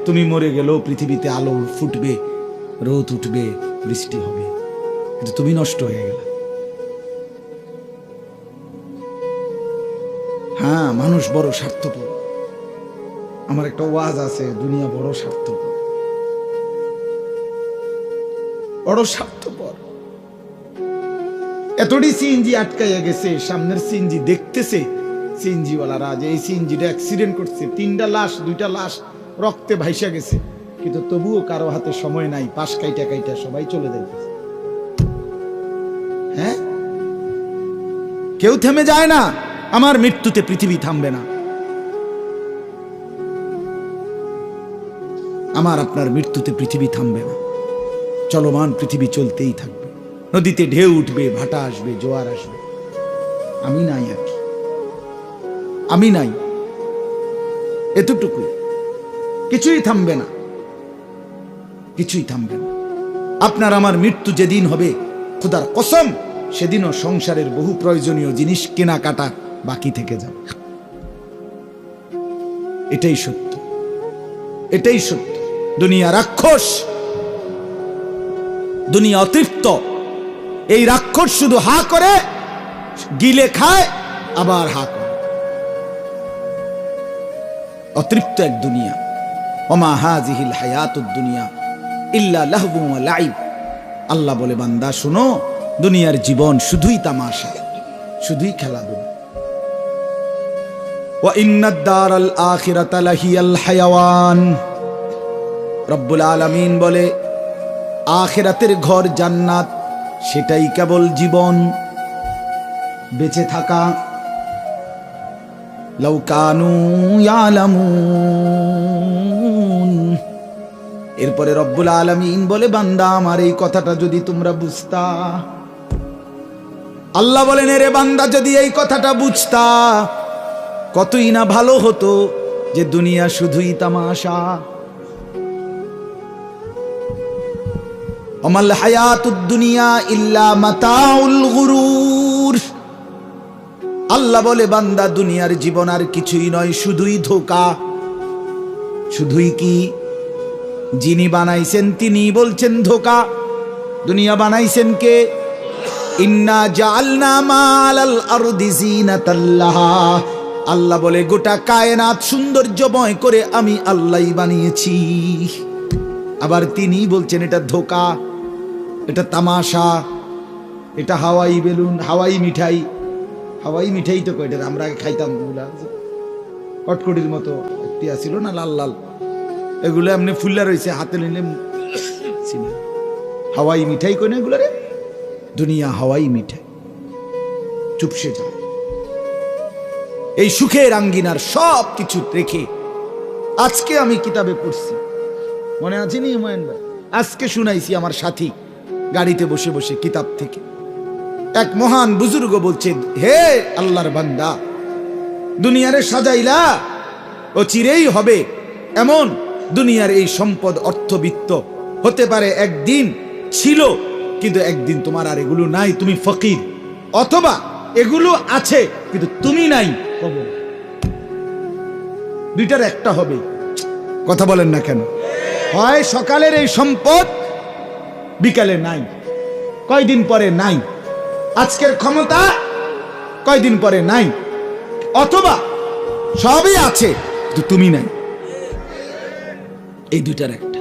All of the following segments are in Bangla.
তুমি মরে গেলেও পৃথিবীতে আলো ফুটবে, রোদ উঠবে, বৃষ্টি হবে, কিন্তু তুমি নষ্ট হয়ে গেলে। হ্যাঁ, মানুষ বড় স্বার্থপর। আমার একটা ওয়াজ আছে, দুনিয়া বড় স্বার্থপর, বড় স্বার্থপর। এতটি সিএনজি আটকাইয়া গেছে, সামনের সিএনজি দেখতেছে সিএনজি ওয়ালারা যে এই সিএনজিটা অ্যাক্সিডেন্ট করছে, 3টা লাশ, 2টা লাশ রক্তে ভাইসা গেছে, কিন্তু তবুও কারো হাতে সময় নাই, পাশ কাইটা কাইটা সবাই চলে যাইতেছে। হ্যাঁ, কেউ থেমে যায় না। আমার মৃত্যুতে পৃথিবী থামবে না, আমার আপনার মৃত্যুতে পৃথিবী থামবে না। চলমান পৃথিবী চলতেই থাকবে। নদীতে ঢেউ উঠবে, ভাটা আসবে, জোয়ার আসবে, আমি নাই আর কি, আমি নাই, এতটুকুই। কিছুই থামবে না, কিছুই থামবে না। আপনার আমার মৃত্যু যেদিন হবে, খোদার কসম, সেদিনও সংসারের বহু প্রয়োজনীয় জিনিস কেনাকাটা বাকি থেকে যাবে। এটাই সত্য, এটাই সত্য। দুনিয়া রাক্ষস, দুনিয়া অতৃপ্ত। এই রাক্ষস শুধু হা করে, গিলে খায়, আবার হা করে। অতৃপ্ত এক দুনিয়া। ওমা হাযিহিল হায়াতুদ দুনিয়া ইল্লা লাহবু ওয়া লাইব। আল্লাহ বলে, বান্দা শোনো, দুনিয়ার জীবন শুধুই তামাশা, শুধুই খেলাধুলা। ওয়া ইন্নাদ দারাল আখিরাতা লাহিয়াল হায়াওয়ান। রব্বুল আলামিন বলে, আখিরাতের ঘর জান্নাত, সেটাই কেবল জীবন, বেঁচে থাকা। লাউ কানু ইয়ালামুন। এরপরে রব্বুল আলামিন বলে, বান্দা আমার এই কথাটা যদি তোমরা বুঝতা। আল্লাহ বলেন, রে বান্দা যদি এই কথাটা বুঝতা, কতই না ভালো হতো যে দুনিয়া শুধুই তামাশা। ওমাল হায়াতুদ দুনিয়া ইল্লা মাতাউল গুরুর। আল্লাহ বলে, বান্দা দুনিয়ার জীবন আর কিছুই নয়, শুধুই ধোঁকা। শুধুই কি? যিনি বানাইছেন তিনি বলছেন ধোঁকা। দুনিয়া বানাইছেন কে? ইন্না জাআলনা মালাল আরদি জিনাতাল লাহা। আল্লাহ বলে, গোটা কায়নাত সৌন্দর্যময় করে আমি আল্লাহই বানিয়েছি। আবার তিনি বলছেন এটা ধোঁকা, এটা তামাশা, এটা হাওয়াই বেলুন, হাওয়াই মিঠাই। হাওয়াই মিঠাই তো কয়টা আমরা আগে খাইতাম, কটকটির মতো একটি আসিল না, লাল লাল, এগুলো এমনি ফুল্লা রয়েছে, হাতে নিলে হাওয়াই মিঠাই কই না এগুলো রে। দুনিয়া হাওয়াই মিঠাই, চুপসে যায়। এই সুখের আঙ্গিনার সব কিছু রেখে আজকে আমি কিতাবে পড়ছি, মনে আছে নি হুমায়ুন ভাই? আজকে শুনাইছি আমার সাথী গাড়িতে বসে বসে কিতাব থেকে। এক মহান বুজুর্গ বলছে, হে আল্লাহর বান্দা, দুনিয়ারে সাজাইলা, ও চিরেই হবে এমন। দুনিয়ার এই সম্পদ, অর্থবিত্ত হতে পারে একদিন ছিল, কিন্তু একদিন তোমার আর এগুলো নাই, তুমি ফকির। অথবা এগুলো আছে কিন্তু তুমি নাই, কবর। দুইটার একটা হবে। কথা বলেন না কেন? হয় সকালের এই সম্পদ বিকালে নাই, কয়দিন পরে নাই। আজকের ক্ষমতা কয়দিন পরে নাই। অথবা সবই আছে কিন্তু তুমি নাই। এই দুইটার একটা।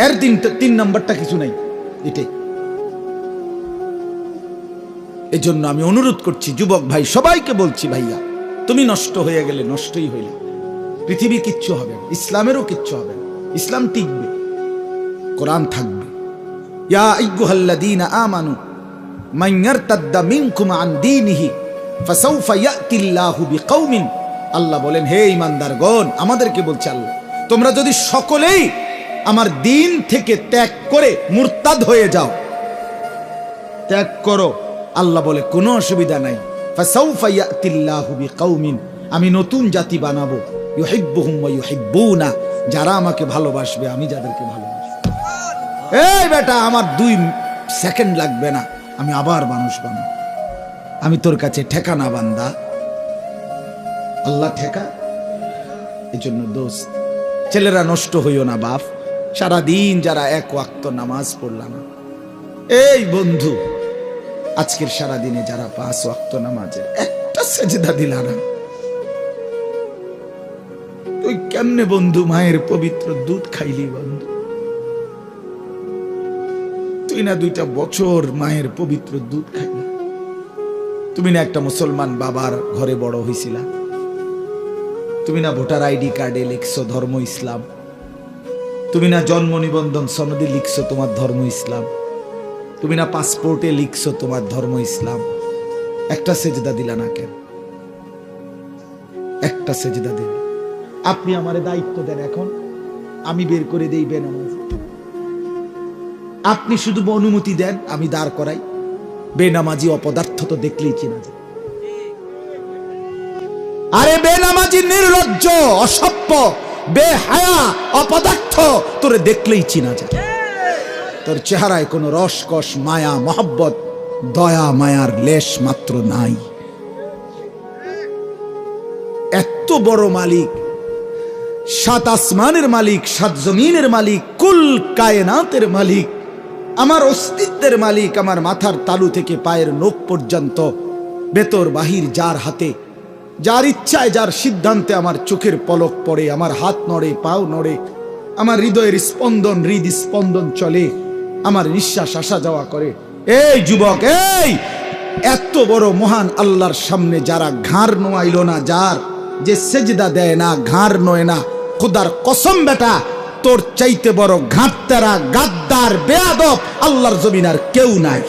এর তিন নাম্বারটা কিছু নাই, এটাই। এই জন্য আমি অনুরোধ করছি যুবক ভাই সবাইকে বলছি, ভাইয়া তুমি নষ্ট হয়ে গেলে নষ্টই হইলে, পৃথিবী কিচ্ছু হবে না, ইসলামেরও কিচ্ছু হবে না। ইসলাম টিকবে, কোরআন থাকবে। ইয়া আইয়ুহাল্লাযীনা আমানু মান ইয়ারতাদ্দা মিনকুম আন দীনিহি ফাসাউফা ইয়াতিল্লাহু বিকাউমিন। আল্লাহ বলেন, হে ঈমানদারগণ, আমাদেরকে বলছে আল্লাহ, তোমরা যদি সকলেই আমার দিন থেকে ত্যাগ করে মুরতাদ হয়ে যাও, ত্যাগ করো, আল্লাহ বলে কোনো অসুবিধা নাই। ফাসাউফা ইয়াতিল্লাহু বিকাউমিন, আমি নতুন জাতি বানাবো, ইউহিব্বুহুম ওয়া ইউহিব্বুনা, যারা আমাকে ভালোবাসবে, আমি যাদেরকে ভালোবাসবো। এই বেটা, আমার 2 সেকেন্ড লাগবে না, আমি আবার মানুষ বানাবো। আমি তোর কাছে ঠেকা না বান্দা, আল্লাহ ঠেকা। এই জন্য দোস্ত, ছেলেরা নষ্ট হইও না বাপ, সারাদিন যারা এক ওয়াক্ত নামাজ পড়লাম না, এই বন্ধু আজকের সারাদিনে যারা 5 ওয়াক্ত নামাজের একটা সেজদা দিলা না, তুই কেমনে বন্ধু মায়ের পবিত্র দুধ খাইলি বন্ধু? তুই না 2টা বছর মায়ের পবিত্র দুধ খাইলি? তুমি না একটা মুসলমান বাবার ঘরে বড় হইছিলা? তুমি না ভোটার আইডি কার্ডে লিখছো ধর্ম ইসলাম? তুমি না জন্ম নিবন্ধন সনদে লিখছো তোমার ধর্ম ইসলাম? তুমি না পাসপোর্টে লিখছো তোমার ধর্ম ইসলাম? একটা সেজদা দিলা না কেন? একটা সেজদা দিন। আপনি আমারে দায়িত্ব দেন, এখন আমি বের করে দেই বেনামাজ, আপনি শুধু অনুমতি দেন আমি দাঁড় করাই। বেনামাজি অপদার্থ তো দেখলেই চেনা যায়। আরে বেনামাজি নির্লজ্জ, অসভ্য, বেহায়া, অপদার্থ তোরে দেখলেই চেনা যায়। তোর চেহারায় কোনো রসকস, মায়া, মহব্বত, দয়া মায়ার লেশ মাত্র নাই। এত বড় মালিক, 7 আসমানের মালিক, 7 জমিনের মালিক, কুল কায়নাতের মালিক, আমার অস্তিত্বের মালিক, আমার মাথার তালু থেকে পায়ের নখ পর্যন্ত ভেতর বাহির যার হাতে, যার ইচ্ছায়, যার সিদ্ধান্তে আমার চোখের পলক পড়ে, আমার হাত নড়ে, পাও নড়ে, আমার হৃদয়ের স্পন্দন, হৃদস্পন্দন চলে, আমার নিঃশ্বাস আসা যাওয়া করে। এই যুবক, এই এত বড় মহান আল্লাহর সামনে যারা ঘাড় নোয়াইল না, যার যে সেজদা দেয় না, ঘাড় নোয় না, খোদার কসম বেটা তোর চাইতে বড় ঘাটতারা, গাদ্দার, বেয়াদব আল্লাহর জমিন আর কেউ নাই।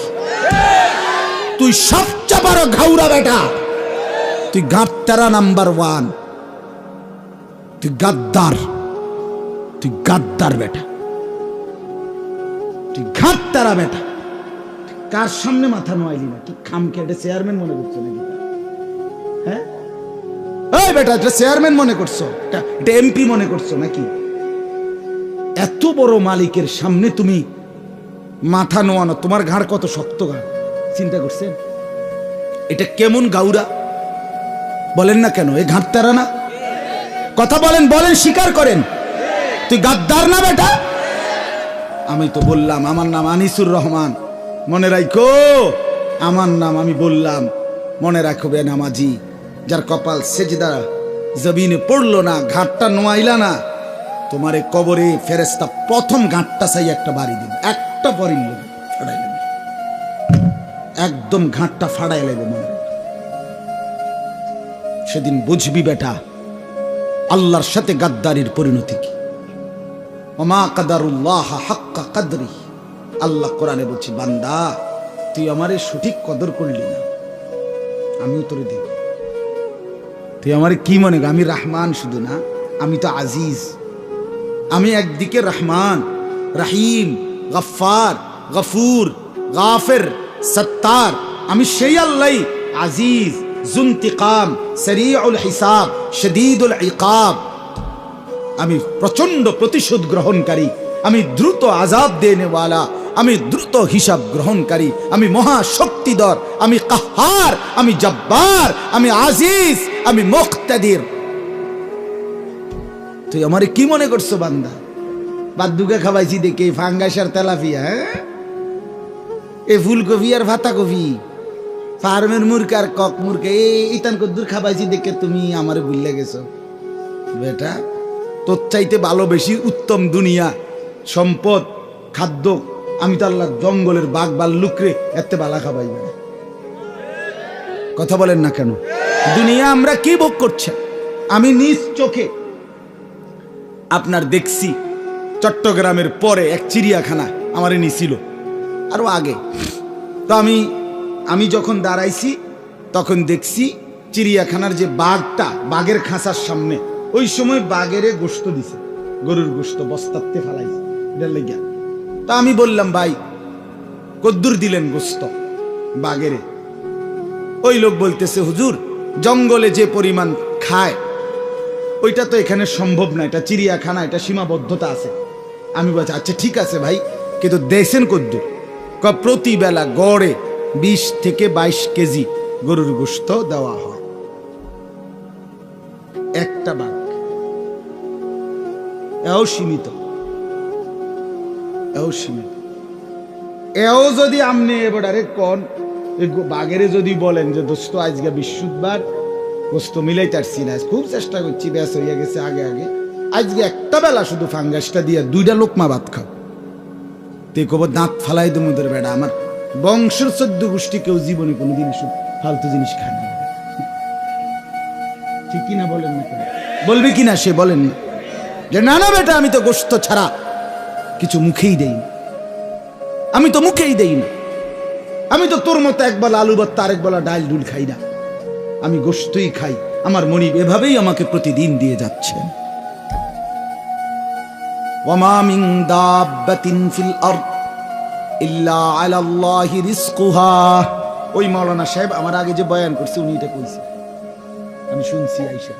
তুই সবচেয়ে বড় ঘাউরা বেটা, তুই ঘাটতারা নাম্বার 1, তুই গাদ্দার, তুই গাদ্দার বেটা, তুই ঘাটতারা বেটা। কার সামনে মাথা নোয়াইলি না? তুই খামকে এটা চেয়ারম্যান মনে করছো নাকি? হ্যাঁ এই বেটা, এটা চেয়ারম্যান মনে করছো? এটা এমপি মনে করছো নাকি? এত বড় মালিকের সামনে তুমি মাথা নোয়ানো, তোমার ঘাড় কত শক্ত ঘাড়, চিন্তা করছেন? এটা কেমন গাউরা বলেন না কেন? এই ঘাট তারা না? কথা বলেন, বলেন, স্বীকার করেন। তুই গাদ্দার না বেটা? আমি তো বললাম আমার নাম আনিসুর রহমান, মনে রাখো আমার নাম। আমি বললাম মনে রাখো বেনামাজি, যার কপাল সেজদা জমিনে পড়লো না, ঘাটটা নোয়াইলা না, তোমারে কবরে ফেরেশতা প্রথম ঘাটটা চাই একটা বাড়ি দিন, একটা পরিল ফাড়াইলেন, একদম ঘাটটা ফাড়াই লাগবে। মনে সেদিন বুঝবি বেটা আল্লাহর সাথে গাদ্দারির পরিণতি কি। ওমা কাদারুল্লাহ হাক্কা কাদরি, আল্লাহ কোরআনে বলছি, বান্দা তুই আমারে সঠিক কদর করলি না, আমিও তোরে দেব। তুই আমারে কি মনে কর? আমি রহমান শুধু না, আমি তো আজিজ। আমি একদিকে রহমান, রহিম, গফফার, গফুর, গাফির, সত্তার। আমি সেই আল্লাহ, আজিজ, জুন্তিকাম, সরিউল হিসাব, শদীদুল ইকাব। আমি প্রচন্ড প্রতিশোধ গ্রহণকারী, আমি দ্রুত আযাব দেনেওয়ালা, আমি দ্রুত হিসাব গ্রহণকারী, আমি মহাশক্তিধর, আমি কাহার, আমি জব্বার, আমি আজিজ, আমি মুক্তাদির। তুই আমারে কি মনে করছো বান্দা? বাদ্দুকে খাওয়াইছি দেখে ফাঙ্গাস আর তেলাপিয়া, হ্যাঁ এ ফুলকপি আর ভাতাকপি, ফার্মের মুরগা আর কক মুরগা, ইতান কদ্দুর খাওয়াইছি দেখে তুমি আমারে ভুলে গেছো বেটা। তোর চাইতে ভালো বেশি উত্তম দুনিয়া, সম্পদ, খাদ্য আমি তো আল্লাহ জঙ্গলের বাঘ ভাল্লুকরে এত বালা খাবাই। কথা বলেন না কেন? দুনিয়া আমরা কি ভোগ করছে? আমি নিজ চোখে আপনার দেখছি চট্টগ্রামের পরে এক চিড়িয়াখানা আমারে নিছিল আরো আগে। তো আমি যখন দাঁড়াইছি তখন দেখছি চিড়িয়াখানার যে বাঘটা, বাঘের খাঁচার সামনে, ওই সময় বাঘেরে গোশত দিছে, গরুর গোশত বস্তাতে ফালাইছে, এটা লেগে। তা আমি বললাম, ভাই কদ্দুর দিলেন গোশত বাঘেরে? ওই লোক বলতেছে, হুজুর জঙ্গলে যে পরিমাণ খায় ওইটা তো এখানে সম্ভব না, এটা চিড়িয়াখানা, এটা সীমাবদ্ধতা আছে। আমি বলছি আচ্ছা ঠিক আছে ভাই, কিন্তু দেশেন কদ্দুর? প্রতি বেলা গড়ে 20 থেকে 22 কেজি গরুর গোশত দেওয়া হয় একটা বাঘ। এও সীমিত, এও সীমিত। এও যদি আপনি এবারে কন বাগেরে যদি বলেন যে দোস্ত আজকে বৃহস্পতিবার গোস্ত মিলাই তারছি না, খুব চেষ্টা করছি, ব্যাস হইয়া গেছে আগে আগে, আজকে একটা বেলা শুধু ফাঙ্গাসটা দিয়ে 2টা লোকমা ভাত খাও, তুই কব দাঁত ফালাই দমুদের বেড়া, আমার বংশের 14 গোষ্ঠী কেউ জীবনে কোনোদিন এসব ফালতু জিনিস খায় না। ঠিক কিনা বলেন না? বলবে কিনা সে? বলেন না যে না না বেটা আমি তো গোস্ত ছাড়া কিছু মুখেই দেই না, আমি তো মুখেই দেই না, আমি তো তোর মতো একবেলা আলু ভর্তা আরেক বেলা ডাল ডুল খাই না, আমি গোস্তই খাই। আমার মনিব এভাবেই আমাকে প্রতিদিন দিয়ে যাচ্ছেন। ওয়ামা মিন দাব্বাতিন ফিল আরদ ইল্লা আলাল্লাহি রিজকুহা। ওই মাওলানা সাহেব আমার আগে যে বয়ান করছে উনি এটা কইছে, আমি শুনছি আয়েশা।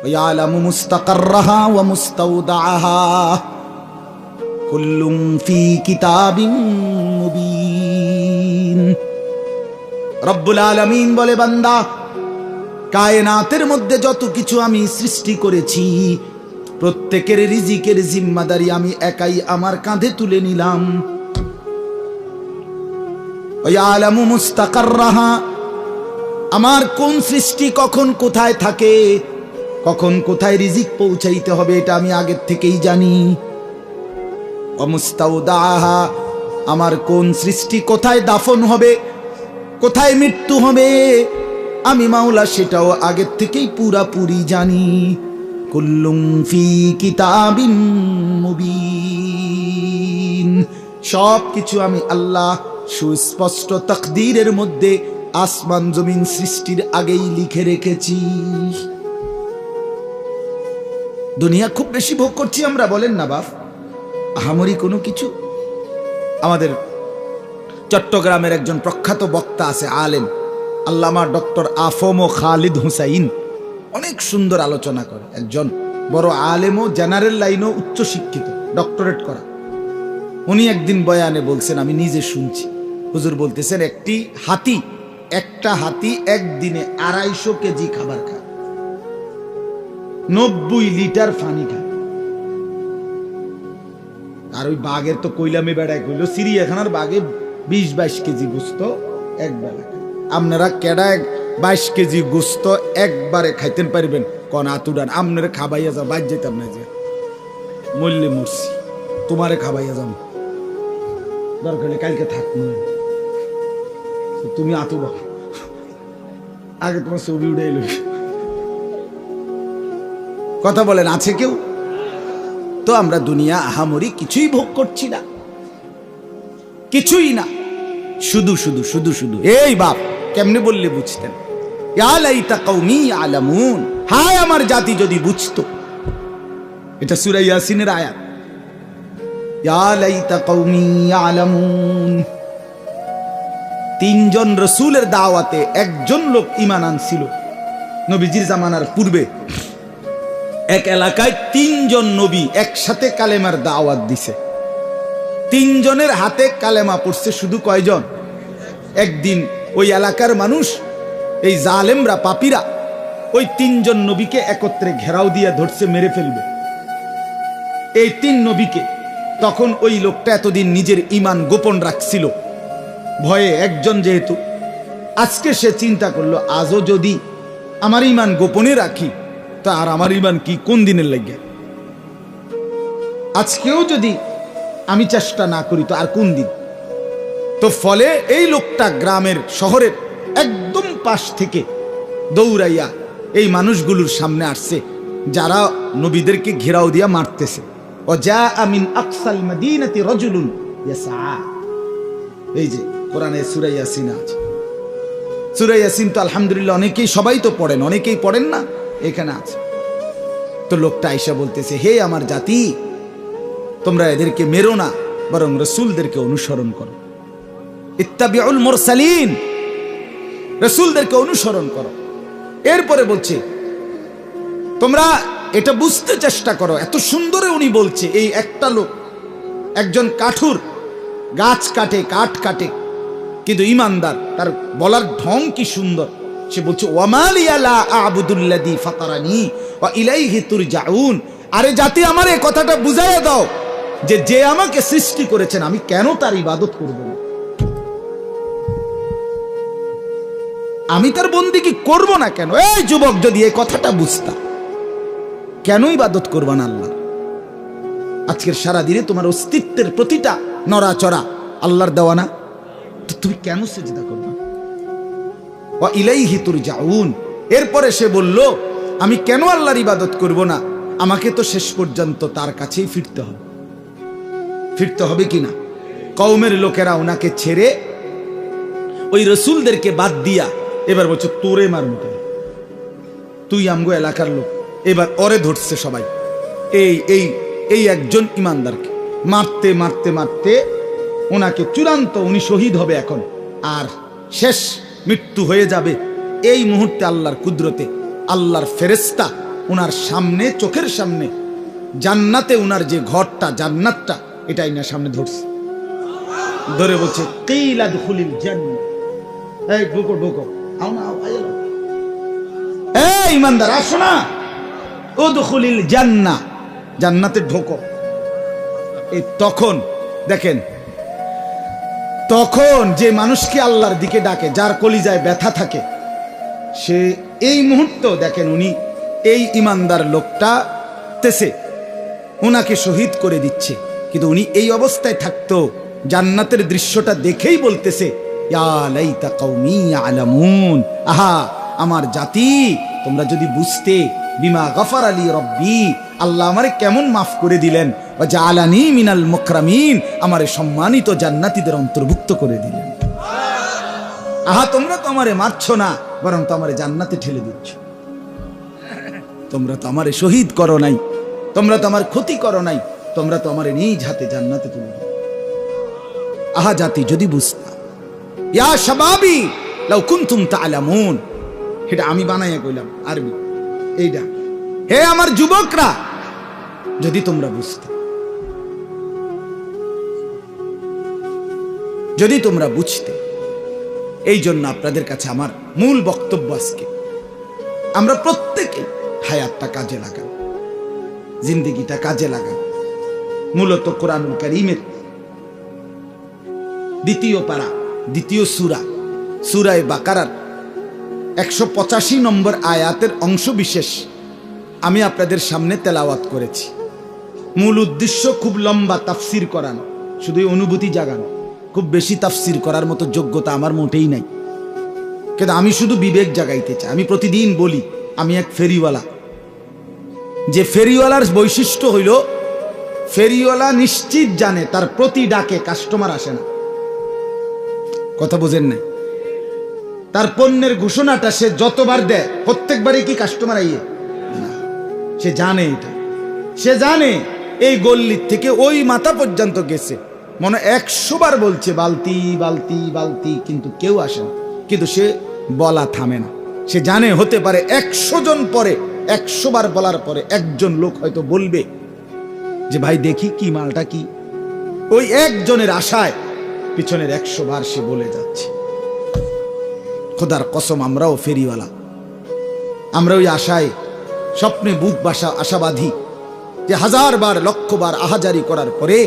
ওয়ায়ালামু মুস্তাকাররাহা ওয়া মুস্তাওদাআহা কুল্লুম ফি কিতাবিন মুবিন। রব্বুল আলামিন বলে, বান্দা কায়নাতের মধ্যে যত কিছু আমি সৃষ্টি করেছি প্রত্যেকের রিজিকের জিম্মাদারি আমি একাই আমার কাঁধে তুলে নিলাম। ওয়ায়ালামু মুস্তাকাররাহা, আমার কোন সৃষ্টি কখন কোথায় থাকে, কখন কোথায় রিজিক পৌঁছাইতে হবে এটা আমি আগের থেকেই জানি। ওয়া মুস্তাওদাআহা, আমার কোন সৃষ্টি কোথায় দাফন হবে, কোথায় মৃত্যু হবে আমি মাওলা সেটাও আগের থেকেই পুরাপুরি জানি। কুল্লুম ফি কিতাবিন মুবিন, সব কিছু আমি আল্লাহ সুস্পষ্ট তাকদীরের মধ্যে আসমান জমিন সৃষ্টির আগেই লিখে রেখেছি। দুনিয়া খুব বেশি ভোগ করছি আমরা, বলেন না বাপ? আহামরি কোনো কিছু। আমাদের চট্টগ্রামের একজন প্রখ্যাত বক্তা আছে, আলেম, আল্লামা ডক্টর আফম খালিদ হুসাইন, অনেক সুন্দর আলোচনা করে। একজন বড় আলেম ও জেনারেল লাইনও উচ্চ শিক্ষিত, ডক্টরেট করা। উনি একদিন বয়ানে বলছেন, আমি নিজে শুনছি, হুজুর বলতেছেন একটা হাতি একদিনে 250 কেজি খাবার খায়, 90 লিটার পানি খায়। আর ওই বাঘের তো কইলামে বেড়ায় কইল, চিড়িয়াখানার বাঘে 20-22 কেজি গোস্ত একবেলা খায়। আপনারা কেডা 22 কেজি গোস্ত একবারে খাইতেন পারবেন? কোন আতুডান আপনারা খাবাইয়া যাও, বাদ যেতাম না, যে মরলে মরছি, তোমারে খাবাইয়া যাও, দরকার কালকে থাকবো, তুমি আতু বাবা আগে তোমার ছবি উঠে এলো। কথা বলেন, আছে কেউ? তো আমরা দুনিয়া আহামরি কিছুই ভোগ করছি না, কিছুই না, শুধু শুধু শুধু শুধু। এই বাপ কেমনে বললে বুঝতেন? ইয়া লাইতা কওমি ইয়ালামুন, হায় আমার জাতি যদি বুঝতো। এটা সূরা ইয়াসিনের আয়াত। ইয়া লাইতা কওমি ইয়ালামুন। 3 জন রাসূলের দাওয়াতে একজন লোক ঈমান আনছিল নবীজির জামানার পূর্বে। এক এলাকায় 3 জন নবী একসাথে কালেমার দাওয়াত দিছে। 3 জনের হাতে কালেমা পড়ছে শুধু কয়জন? একদিন ওই এলাকার মানুষ, এই জালেমরা, পাপীরা ওই 3 জন নবীকে একত্রে ঘেরাও দিয়ে ধরছে, মেরে ফেলবে এই 3 নবীকে। তখন ওই লোকটা এতদিন নিজের ঈমান গোপন রাখছিল ভয়ে, একজন যেহেতু, আজকে সে চিন্তা করলো আজও যদি আমার ঈমান গোপনে রাখি তা আর আমার ঈমান কি কোন দিনের লাগে, আজকেও যদি আমি চেষ্টা না করি তো আর কোন দিন। তো ফলে এই লোকটা গ্রামের শহরের একদম পাশ থেকে দৌড়াইয়া এই মানুষগুলোর সামনে আসছে যারা নবীদেরকে ঘেরাও দিয়া মারতেছে। ওয়াজা মিন আকসাল মাদিনাতি রাজুলুন ইয়াসআ। এই যে কোরআনে সূরা ইয়াসিন আছে। সূরা ইয়াসিন তো আলহামদুলিল্লাহ অনেকেই, সবাই তো পড়েন, অনেকেই পড়েন না, এখানে আছে। তো লোকটা আয়েশা বলতেছে, হে আমার জাতি, তোমরা এদেরকে মেরো না, বরং রাসূলদেরকে অনুসরণ করো। ইত্তাবিউল মুরসালিন, রাসূলদেরকে অনুসরণ করো। এরপরে বলছে তোমরা এটা বুঝতে চেষ্টা করো। এত সুন্দরে উনি বলছে, এই একটা লোক, একজন কাঠুর, গাছ কাটে, কাঠ কাটে, কিন্তু ইমানদার, তার বলার ঢং কি সুন্দর। সে বলছে ওয়ামালিয়া লা আ'বুদুল্লাযী ফাতারানি ওয়া ইলাইহি তুরজাউন। আরে জাতি, আমার এই কথাটা বুঝাইয়া দাও যে যে আমাকে সৃষ্টি করেছেন আমি কেন তার ইবাদত করব না? আমি তার বন্দেগী করব না কেন? এই যুবক, যদি এই কথাটা বুঝতা, কেন ইবাদত করবা না আল্লাহ? আজকের সারা দিনে তোমার অস্তিত্বের প্রতিটা নড়াচড়া আল্লাহর দেওয়া না, তো তুমি কেন সিজদা করবা? ওয়া ইলাইহি তুরজাউন। এরপরে সে বলল, আমি কেন আল্লাহর ইবাদত করব না? আমাকে তো শেষ পর্যন্ত তার কাছেই ফিরতে হবে। ফিরতে হবে কিনা? কওমের লোকেরা ওনাকে ছেড়ে ওই রসুলদেরকে বাদ দিয়া এবার বলছে তোরে মারমু, তুই আমগো এলাকার লোক। এবার ওরে ধরছে সবাই, এই এই এই একজন ইমানদারকে মারতে মারতে মারতে ওনাকে চূড়ান্ত, উনি শহীদ হবে এখন, আর শেষ মৃত্যু হয়ে যাবে। এই মুহূর্তে আল্লাহর কুদরতে আল্লাহর ফেরেশতা ওনার সামনে, চোখের সামনে জান্নাতে ওনার যে ঘরটা, জান্নাতটা, এটাই না সামনে ধরছে, ধরে বলছে কিলা দুখুলিল জান্নাহ। এই ঢোকো ঢোকো, আও না, আও, এই ইমানদার আসো না, উদখুলিল জান্নাহ, জান্নাতে ঢোকো। এই তখন দেখেন, তখন যে মানুষকে আল্লাহর দিকে ডাকে, যার কলিজায় ব্যথা থাকে, সে এই মুহূর্তে দেখেন উনি এই ইমানদার লোকটা তেসে ওনাকে শহীদ করে দিচ্ছে, কিন্তু উনি এই অবস্থায় থাকতো জান্নাতের দৃশ্যটা দেখেই বলতেছে, ইয়া লাইতা কওমি ইয়ালামুন, আহা আমার জাতি, তোমরা যদি বুঝতে, বিমা গফার আলী রব্বি, আল্লাহ আমারে কেমন মাফ করে দিলেন, ওয়া জাআলানি মিনাল মুকরামিন, আমারে সম্মানিত জান্নাতীদের অন্তর্ভুক্ত করে দিলেন। আহা, তোমরা তো আমারে মারছো না, বরং তো আমারে জান্নাতে ঠেলে দিচ্ছ। তোমরা তো আমারে শহীদ করো নাই, তোমরা তো আমার ক্ষতি করো নাই, তোমরা তো আমারে নিজ হাতে জান্নাতে তুলে দিলে। আহা জাতি, যদি বুঝতা, ইয়া শাবাবি লাউ কুনতুম তা'লামুন, এটা আমি বানাইয়া কইলাম আরবি এইটা, হে আমার যুবকরা, যদি তোমরা বুঝতে, যদি তোমরা বুঝতে। এই জন্য আপনাদের কাছে আমার মূল বক্তব্য আজকে, আমরা প্রত্যেকে হায়াতটা কাজে লাগান, জিন্দেগিটা কাজে লাগান। মূলত কোরআনুল কারীমের দ্বিতীয় পারা, দ্বিতীয় সূরা, সূরায়ে বাকারার 185 নম্বর আয়াতের অংশ বিশেষ আমি আপনাদের সামনে তেলাওয়াত করেছি। মূল উদ্দেশ্য খুব লম্বা তাফসির করানো, শুধু অনুভূতি জাগানো। খুব বেশি তাফসির করার মতো যোগ্যতা আমার মোটেই নাই, কিন্তু আমি শুধু বিবেক জাগাইতে চাই। আমি প্রতিদিন বলি, আমি এক ফেরিওয়ালা। যে ফেরিওয়ালার বৈশিষ্ট্য হইল, ফেরিওয়ালা নিশ্চিত জানে তার প্রতি ডাকে কাস্টমার আসে না। কথা বুঝেন না? তার পণ্যের ঘোষণাটা সে যতবার দেয়, প্রত্যেকবারই কি কাস্টমার আইয়ে না? সে জানে এটা, সে জানে এই গল্লির থেকে ওই মাথা পর্যন্ত গেছে, মনে 100 বার বলছে বালতি বালতি বালতি, কিন্তু কেউ আসে না। কিন্তু সে বলা থামে না। সে জানে হতে পারে 100 জন পরে, 100 বার বলার পরে একজন লোক হয়তো বলবে যে ভাই দেখি কি মালটা কি। ওই একজনের আশায় পিছনের 100 বার সে বলে যাচ্ছে। খোদার কসম, আমরাও ফেরিওয়ালা, আমরা ওই আশায়, স্বপ্নে বুক বাসা আশাবাদী যে 1000 বার 1,00,000 বার আহাজারি করার পরে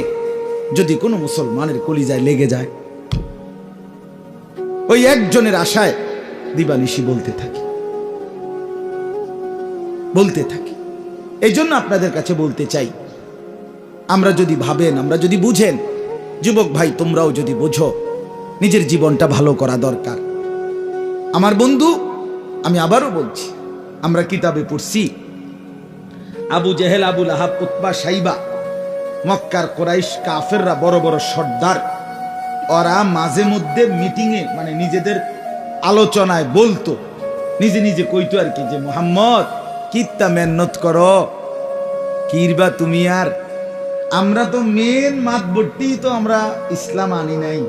যদি কোনো মুসলমানের কলিজায় লেগে যায়, ওই একজনের আশায় দিবানিশি বলতে থাকি, বলতে থাকি। এই জন্য আপনাদের কাছে বলতে চাই, আমরা যদি ভাবেন, আমরা যদি বুঝেন, যুবক ভাই তোমরাও যদি বোঝো, নিজের জীবনটা ভালো করা দরকার। আমার বন্ধু, আমি আবারও বলছি, আমরা কিতাবে পড়ছি আবু জেহেল, আবু লাহাব, উতবা, সাইবা, মক্কার কুরাইশ কাফেররা, বড় বড় সর্দার, ওরা মাঝে মধ্যে মিটিংয়ে, মানে নিজেদের আলোচনায় বলতো, নিজে নিজে কইতো আর কি, যে মুহাম্মদ কিত্তা মেহনত করো, কিরবা তুমি, আর আমরা তো মেন মাতবরটি তো আমরা ইসলাম আনি নাই,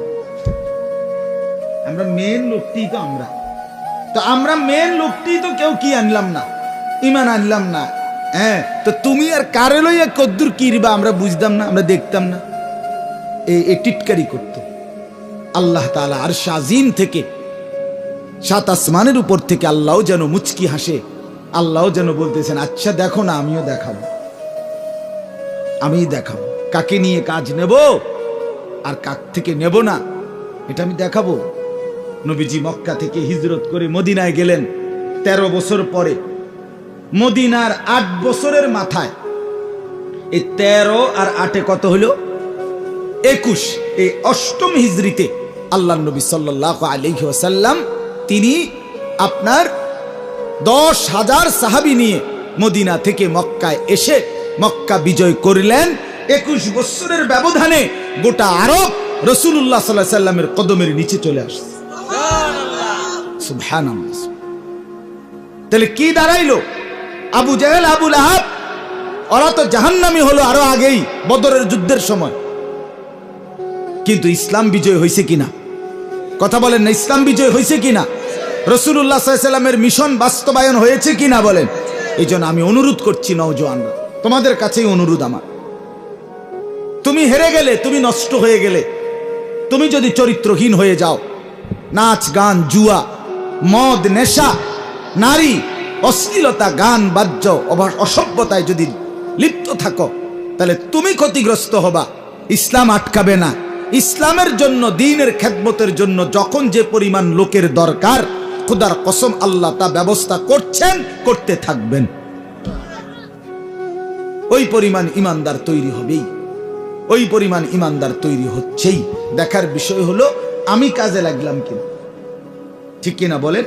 আমরা মেন লোকটি তো আমরা, তো আমরা মেন লোকটি তো কেউ কি আনলাম না, ইমান আনলাম না। হ্যাঁ, তো তুমি আর কারে লইয়া কদ্দুর কিরবা আমরা বুঝতাম না, আমরা দেখতাম না। এই টিটকারি করতো। আল্লাহ তাআলা আরশ আজিম থেকে, 7 আসমানের উপর থেকে আল্লাহও যেন মুচকি হাসে, আল্লাহও যেন বলতেছেন, আচ্ছা দেখো না, আমিও দেখাবো। আমি দেখাবো কাকে নিয়ে কাজ নেব আর কাক থেকে নেব না, এটা আমি দেখাবো। নবীজি মক্কা থেকে হিজরত করে মদিনায় গেলেন 13 বছর পরে। মদিনার 8 বছরের মাথায় এই 13 আর 8 কত হলো? 21। এই 8ম হিজরিতে আল্লাহ নবী সাল্লাল্লাহু আলাইহি ওয়াসাল্লাম তিনি আপনার 10,000 সাহাবী নিয়ে মদিনা থেকে মক্কায় এসে মক্কা বিজয় করলেন। 21 বছরের ব্যবধানে গোটা আরব রাসূলুল্লাহ সাল্লাল্লাহু আলাইহি ওয়াসাল্লামের কদমের নিচে চলে আসছে। সুবহানাল্লাহ সুবহানাল্লাহ। তাহলে কি দাঁড়াইলো? আবু জাহেল, আবু লাহাব ওরা তো জাহান্নামী হলো আরো আগেই বদরের যুদ্ধের সময়। কিন্তু ইসলাম বিজয় হয়েছে কিনা? কথা বলেন না, ইসলাম বিজয় হয়েছে কিনা? রাসূলুল্লাহ সাল্লাল্লাহু আলাইহি ওয়াসাল্লামের মিশন বাস্তবায়ন হয়েছে কিনা বলেন? এই জন্য আমি অনুরোধ করছি নওজোয়ানরা, তোমাদের কাছেই অনুরোধ আমার, তুমি হেরে গেলে, তুমি নষ্ট হয়ে গেলে, তুমি যদি চরিত্রহীন হয়ে যাও, নাচ গান জুয়া মদ নেশা নারী অশ্লীলতা গান বাদ্য অসভ্যতায় যদি লিপ্ত থাকো, তাহলে তুমি ক্ষতিগ্রস্ত হবা, ইসলাম আটকাবে না। ইসলামের জন্য, দ্বীনের খেদমতের জন্য যখন যে পরিমাণ লোকের দরকার, খোদার কসম আল্লাহ তা ব্যবস্থা করছেন, করতে থাকবেন। ওই পরিমাণ ইমানদার তৈরি হবেই, ওই পরিমাণ ইমানদার তৈরি হচ্ছেই। দেখার বিষয় হলো আমি কাজে লাগলাম কিনা, ঠিক কিনা বলেন?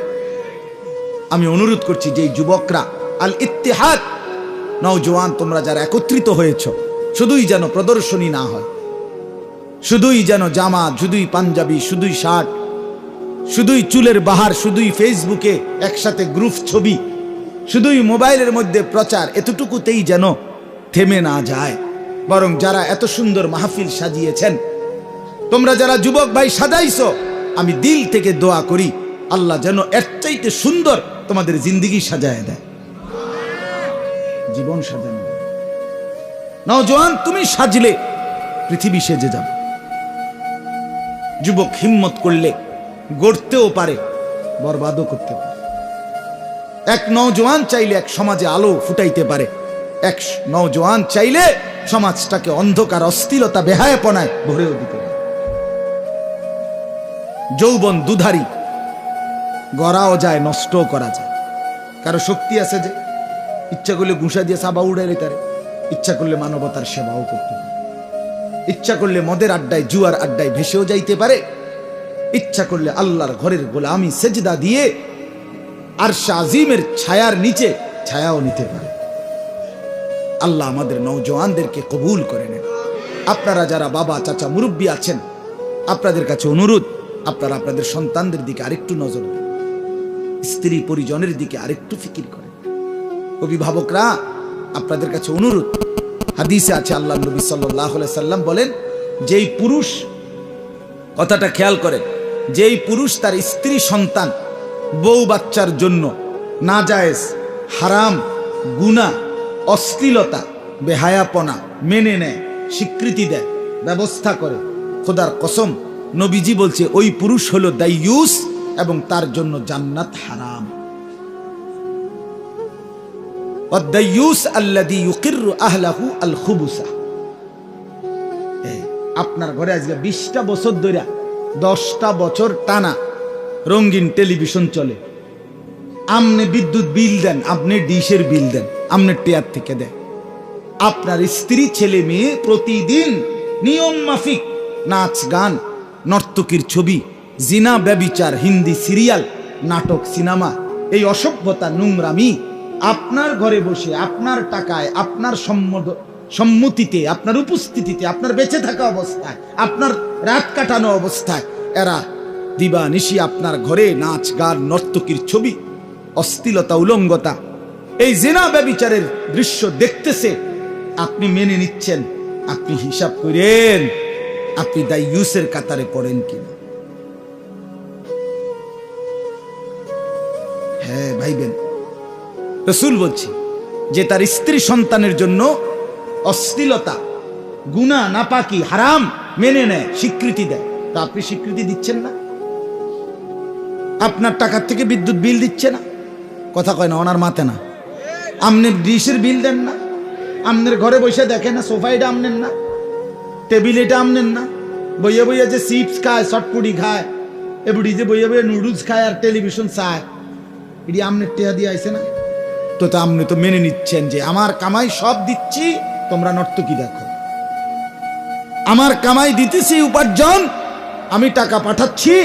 আমি অনুরোধ করছি যে যুবকরা, আল ইত্তেহাদ, নওজোয়ান তোমরা যারা একত্রিত হয়েছ, শুধুই যেন প্রদর্শনী না হয়, শুধুই যেন জামা, শুধুই পাঞ্জাবি, শুধুই শার্ট, শুধুই চুলের বাহার, শুধুই ফেসবুকে একসাথে গ্রুপ ছবি, শুধুই মোবাইলের মধ্যে প্রচার, এতটুকুতেই যেন থেমে না যায়। বরং যারা এত সুন্দর মাহফিল সাজিয়েছেন, তোমরা যারা যুবক ভাই সাজাইছো, আমি দিল থেকে দোয়া করি আল্লাহ যেন এর চাইতে সুন্দর তোমাদের জিন্দেগি সাজায় দেয়, জীবন সাজানো। নওজোয়ান তুমি সাজলে পৃথিবী সেজে যাবে। যুবক হিম্মত করলে গড়তেও পারে, বরবাদও করতে পারে। এক নওজোয়ান চাইলে এক সমাজে আলো ফুটাইতে পারে, এক নওজোয়ান চাইলে সমাজটাকে অন্ধকার অস্থিরতা বেহায়াপনায় ভরেও দিতে পারে। যৌবন দুধারী, গড়াও যায়, নষ্টও করা যায়। কারো শক্তি আছে যে ইচ্ছা করলে ঘুষা দিয়ে সাবা উড়াইলে তারে, ইচ্ছা করলে মানবতার সেবাও করতে পারে, ইচ্ছা করলে মদের আড্ডায় জুয়ার আড্ডায় ভেসেও যাইতে পারে, ইচ্ছা করলে আল্লাহর ঘরের গোলামি সেজদা দিয়ে আরশে আজিমের ছায়ার নিচে ছায়াও নিতে পারে। আল্লাহ আমাদের নওজোয়ানদেরকে কবুল করে নেন। আপনারা যারা বাবা চাচা মুরব্বী আছেন, আপনাদের কাছে অনুরোধ, আপনারা আপনাদের সন্তানদের দিকে আরেকটু নজর দেন, স্ত্রী পরিজনের দিকে আরেকটু ফিকির করেন। অভিভাবকরা আপনাদের কাছে অনুরোধ, হাদিসে আছে আল্লাহ নবী সাল্লাল্লাহু আলাইহি সাল্লাম বলেন, যেই পুরুষ, কথাটা খেয়াল করেন, যেই পুরুষ তার স্ত্রী সন্তান বউ বাচ্চার জন্য নাজায়েজ হারাম গুনাহ অশ্লীলতা বেহায়াপনা মেনে নেয়, স্বীকৃতি দেয়, ব্যবস্থা করে, খোদার কসম নবীজি বলছে ওই পুরুষ হলো দাইয়ুস এবং তার জন্য জান্নাত হারাম। ওয়াদ-দাইয়ুস আল্লাযী ইউকিররু আহলাহু আল খুবুসা। আপনার ঘরে আজকে 20টা বছর ধরে 10টা বছর টানা রঙিন টেলিভিশন চলে, আপনি বিদ্যুৎ বিল দেন, আপনি ডিশের বিল দেন, আপনি টেয়ার থেকে দেন। আপনার স্ত্রী ছেলে মেয়ে প্রতিদিন নিয়ম মাফিক নাচ গান নর্তকীর ছবি, জিনা ব্যভিচার, হিন্দি সিরিয়াল, নাটক, সিনেমা, এই অসভ্যতা নোংরামি আপনার ঘরে বসে আপনার টাকায় আপনার সম্মতিতে আপনার উপস্থিতিতে আপনার বেঁচে থাকা অবস্থায় আপনার রাত কাটানো অবস্থায় এরা দিবা নিশি আপনার ঘরে নাচ গান নর্তকীর ছবি অশ্লীলতা উলঙ্গতা এই জিনা ব্যভিচারের দৃশ্য দেখতেছে, আপনি মেনে নিচ্ছেন। আপনি হিসাব করেন আপনি দাইয়ুসের কাতারে পড়েন কিনা। হ্যাঁ ভাইবেন, রাসূল বলছি যে তার স্ত্রী সন্তানের জন্য অশ্লীলতা গুনাহ নাপাকি হারাম মেনে নেয়, স্বীকৃতি দেয়, তা আপনি স্বীকৃতি দিচ্ছেন না। আপনার টাকার থেকে বিদ্যুৎ বিল দিচ্ছে না, কথা কয় না, ওনার মাথে না। আপনি ডিশের বিল দেন না, আমনের ঘরে বসে দেখে না সোফা এটা আমনেন না, টেবিল এটা আমনেন না, বইয়ে বইয়ে যে চিপস খায়, চটপুটি খায়, এbuಡಿ যে বইয়ে বইয়ে নুডলস খায় আর টেলিভিশন চায়, এটি আমনের টেহা দিয়ে আইছে না? তো আপনি তো মেনে নিচ্ছেন যে আমার কামাই সব দিচ্ছি, তোমরা নর্তকী দেখো, আমার কামাই দিতেছি উপার্জন, আমি টাকা পাঠাচ্ছি,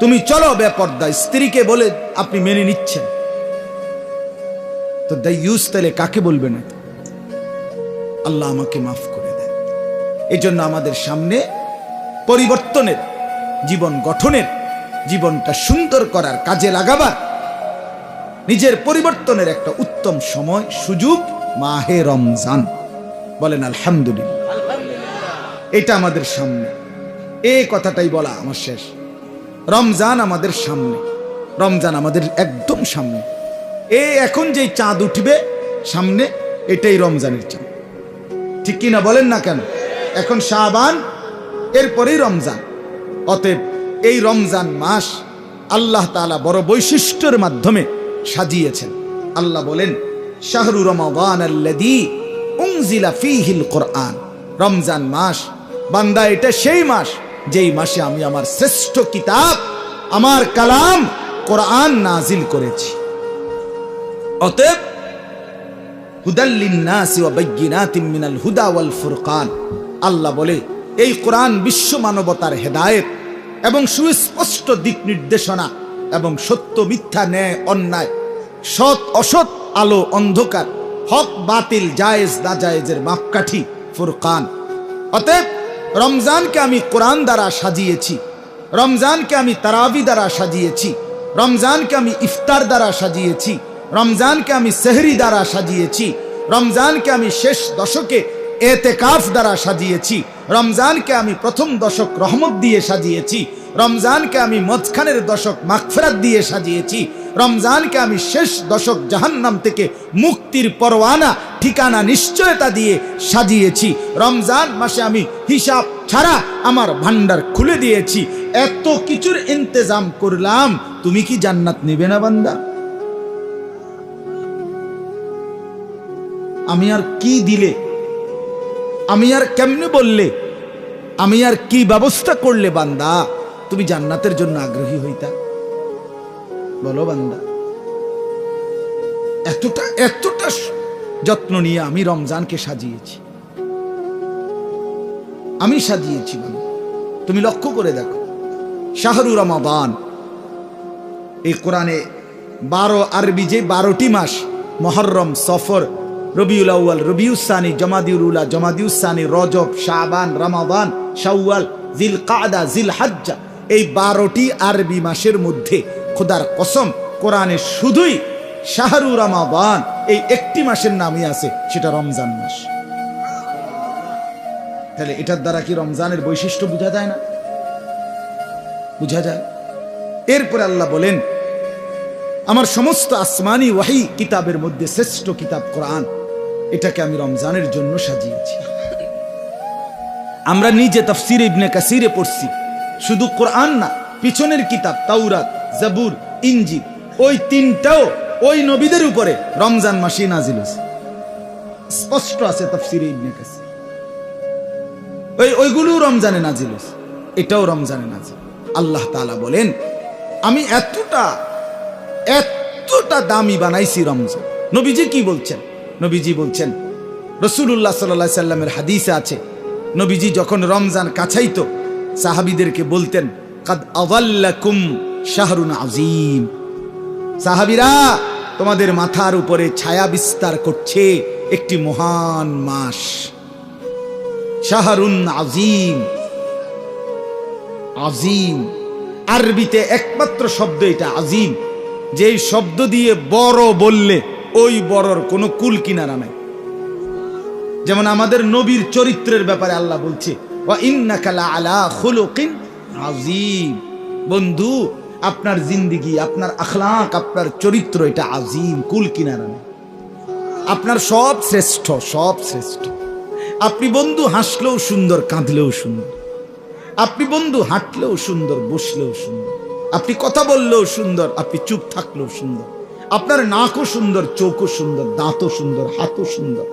তুমি চলো বেপর্দা। স্ত্রীকে বলে আপনি মেনে নিচ্ছেন, তো দাইয়ুস তাহলে কাকে বলবে না? আল্লাহ আমাকে মাফ করে দেয়। এই জন্য আমাদের সামনে পরিবর্তনের, জীবন গঠনের, জীবনটা সুন্দর করার, কাজে লাগাবার, নিজের পরিবর্তনের একটা উত্তম সময়, সুযোগ মাহে রমজান। বলেন আলহামদুলিল্লাহ। এটা আমাদের সামনে, এই কথাটাই বলা আমার শেষ। রমজান আমাদের সামনে, রমজান আমাদের একদম সামনে। এখন যেই চাঁদ উঠবে সামনে, এটাই রমজানের চাঁদ, ঠিক কিনা বলেন না কেন? এখন শাবান, এরপরেই রমজান। অতএব এই রমজান মাস আল্লাহ তাআলা বড় বৈশিষ্ট্যের মাধ্যমে সাজিয়েছেন। আল্লাহ বলেন, শাহরু রমাদান আল্লাযী উনজিলা ফীহিল কুরআন। রমজান মাস বান্দা, এটা সেই মাস যেই মাসে আমি আমার শ্রেষ্ঠ কিতাব, আমার কালাম কোরআন নাজিল করেছি। অতএব হুদাল লিন্নাসি ওয়া বাইয়িনাতিন মিনাল হুদা ওয়াল ফুরকান। আল্লাহ বলে, এই কোরআন বিশ্ব মানবতার হেদায়েত এবং সুস্পষ্ট দিক নির্দেশনা এবং সত্য মিথ্যা, ন্যায় অন্যায়, সৎ অসৎ, আলো অন্ধকার, হক বাতিল, জায়েজ নাজায়েজের মাপকাঠি ফুরকান। অতএব রমজানকে আমি কোরআন দ্বারা সাজিয়েছি, রমজানকে আমি তারাবি দ্বারা সাজিয়েছি, রমজানকে আমি ইফতার দ্বারা সাজিয়েছি, রমজানকে আমি সেহরি দ্বারা সাজিয়েছি, রমজানকে আমি শেষ দশকে এতেকাফ দ্বারা সাজিয়েছি, রমজানকে আমি প্রথম দশক রহমত দিয়ে সাজিয়েছি, রমজানকে আমি মধ্যখানের দশক মাগফিরাত দিয়ে সাজিয়েছি, রমজানকে আমি শেষ দশক জাহান্নাম থেকে মুক্তির পরওয়ানা, ঠিকানা নিশ্চয়তা দিয়ে সাজিয়েছি। রমজান মাসে আমি হিসাব ছাড়া আমার ভান্ডার খুলে দিয়েছি। এত কিছুর ইন্তজাম করলাম, তুমি কি জান্নাত নেবে না বান্দা? আমি আর কি দিলে, আমি আর কেমনে বললে, আমি আর কি ব্যবস্থা করলে বান্দা তুমি জান্নাতের জন্য আগ্রহী হইতা? বলো বান্দা। এতটা যত্ন নিয়ে আমি রমজানকে সাজিয়েছি, আমি সাজিয়েছি। বান্দা তুমি লক্ষ্য করে দেখো, শাহরু রমাদান, এই কোরআনে 12 আরবি যে 12টি মাস, মুহররম, সফর, রবিউল আউয়াল, রবিউস সানি, জমাদিউল উলা, জমাদিউস সানি, রজব, শাবান, রমাদান, শাওয়াল, জিলকাদা, জিলহজ্জা, এই 12টি আরবি মাসের মধ্যে খোদার কসম কোরআনে শুধুই শাহরু রমাদান এই একটি মাসের নামই আছে, সেটা রমজান মাস। তাহলে এটার দ্বারা কি রমজানের বৈশিষ্ট্য বোঝা যায় না? বোঝা যায়। এরপরে আল্লাহ বলেন, আমার সমস্ত আসমানি ওয়াহি কিতাবের মধ্যে শ্রেষ্ঠ কিতাব কোরআন, এটাকে আমি রমজানের জন্য সাজিয়েছি। আমরা নিজে তাফসীর ইবনে কাসিরে পড়ছি, শুধু কোরআন না, পিছনের কিতাব তাওরাত, জাবুর, ইনজিল, ওই তিনটাও ওই নবীদের উপরে রমজান মাসে নাজিল হয়েছে, স্পষ্ট আছে তাফসীরে ইবনে কাসির। ওইগুলো রমজানে নাজিল হয়েছে, এটাও রমজানে নাজিল। আল্লাহ তাআলা বলেন, আমি এতটা দামি বানাইছি রমজান। নবীজি কি বলছেন? নবীজি বলছেন, রাসূলুল্লাহ সাল্লাল্লাহু আলাইহি সাল্লামের হাদিসে আছে, নবীজি যখন রমজান কাছাইতো সাহাবীদেরকে বলতেন, কাদ আযাল্লাকুম শাহরুন আযীম। সাহাবীরা, তোমাদের মাথার উপরে ছায়া বিস্তার করছে একটি মহান মাস, শাহরুন আযীম। আযীম আরবিতে একমাত্র শব্দ এটা, আযীম, যেই শব্দ দিয়ে বড় বললে ওই বড়র কোনো কুল কিনারা নাই। যেমন আমাদের নবীর চরিত্রের ব্যাপারে আল্লাহ বলছে, ওয়া ইন্নাকা লাআলা খুলুকিন আযীম। বন্ধু, আপনার জিন্দেগি, আপনার আখলাক, আপনার চরিত্র, এটা আযীম, কুল কিনারা নাই। আপনার সব শ্রেষ্ঠ, সব শ্রেষ্ঠ। আপনি বন্ধু হাসলেও সুন্দর, কাঁদলেও সুন্দর। আপনি বন্ধু হাঁটলেও সুন্দর, বসলেও সুন্দর। আপনি কথা বললেও সুন্দর, আপনি চুপ থাকলেও সুন্দর। আপনার নাকও সুন্দর, চোখও সুন্দর, দাঁতও সুন্দর, হাতও সুন্দর,